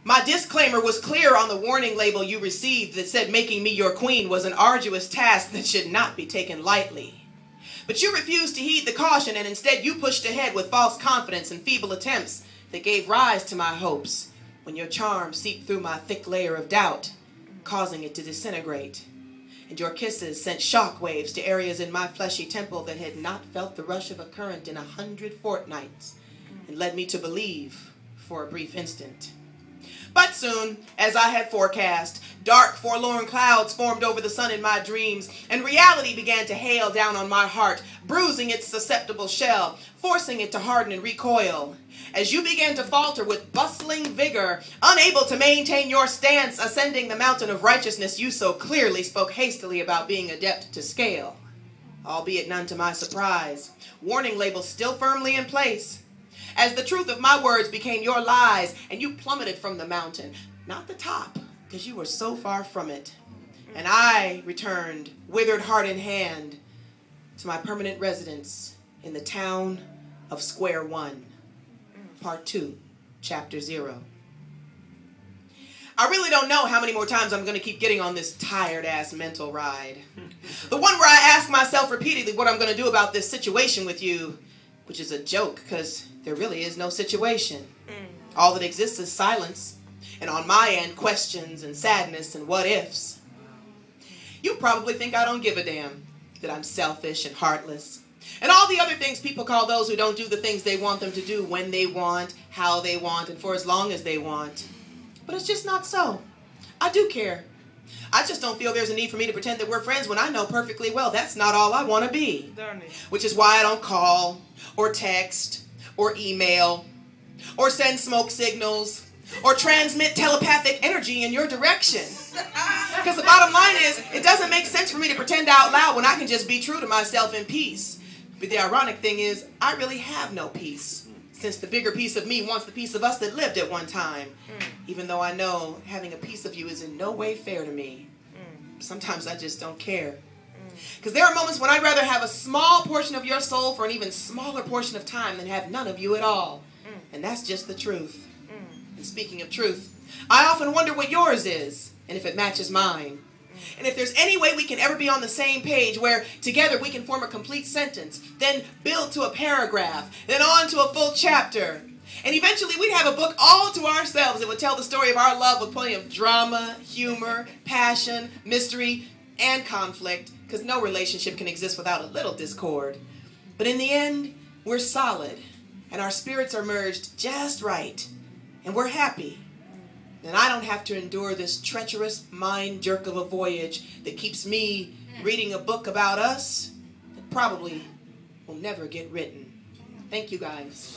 My disclaimer was clear on the warning label you received that said making me your queen was an arduous task that should not be taken lightly. But you refused to heed the caution, and instead you pushed ahead with false confidence and feeble attempts that gave rise to my hopes when your charms seeped through my thick layer of doubt, causing it to disintegrate. And your kisses sent shock waves to areas in my fleshy temple that had not felt the rush of a current in 100 fortnights, and led me to believe for a brief instant. But soon, as I had forecast, dark, forlorn clouds formed over the sun in my dreams, and reality began to hail down on my heart, bruising its susceptible shell, forcing it to harden and recoil. As you began to falter with bustling vigor, unable to maintain your stance, ascending the mountain of righteousness you so clearly spoke hastily about being adept to scale. Albeit none to my surprise, warning labels still firmly in place. As the truth of my words became your lies, and you plummeted from the mountain, not the top, because you were so far from it. And I returned, withered heart in hand, to my permanent residence in the town of Square One. Part 2, Chapter 0. I really don't know how many more times I'm going to keep getting on this tired-ass mental ride. The one where I ask myself repeatedly what I'm going to do about this situation with you, which is a joke, because there really is no situation. All that exists is silence, and on my end, questions and sadness and what-ifs. You probably think I don't give a damn, that I'm selfish and heartless, and all the other things people call those who don't do the things they want them to do when they want, how they want, and for as long as they want. But it's just not so. I do care. I just don't feel there's a need for me to pretend that we're friends when I know perfectly well that's not all I want to be. Which is why I don't call, or text, or email, or send smoke signals, or transmit telepathic energy in your direction. Because the bottom line is, it doesn't make sense for me to pretend out loud when I can just be true to myself in peace. But the ironic thing is, I really have no peace, since the bigger piece of me wants the piece of us that lived at one time. Even though I know having a piece of you is in no way fair to me. Sometimes I just don't care. Because there are moments when I'd rather have a small portion of your soul for an even smaller portion of time than have none of you at all. And that's just the truth. And speaking of truth, I often wonder what yours is, and if it matches mine. And if there's any way we can ever be on the same page where together we can form a complete sentence, then build to a paragraph, then on to a full chapter. And eventually we'd have a book all to ourselves that would tell the story of our love with plenty of drama, humor, passion, mystery, and conflict, because no relationship can exist without a little discord. But in the end, we're solid, and our spirits are merged just right, and we're happy. And I don't have to endure this treacherous mind jerk of a voyage that keeps me reading a book about us that probably will never get written. Thank you, guys.